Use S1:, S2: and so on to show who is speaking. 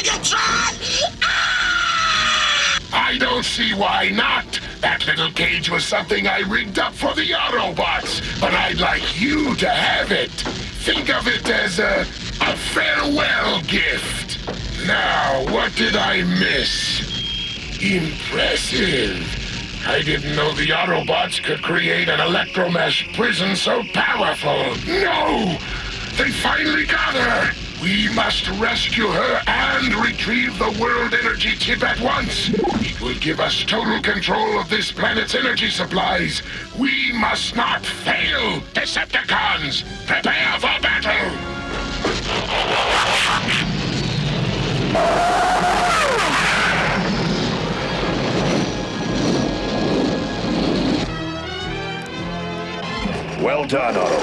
S1: Megatron!
S2: I don't see why not. That little cage was something I rigged up for the Autobots, but I'd like you to have it. Think of it as a farewell gift. Now, what did I miss? Impressive. I didn't know the Autobots could create an electromesh prison so powerful. No! They finally got her! We must rescue her and retrieve the world energy chip at once. It will give us total control of this planet's energy supplies. We must not fail! Decepticons, prepare for battle!
S3: Well done, Autobots.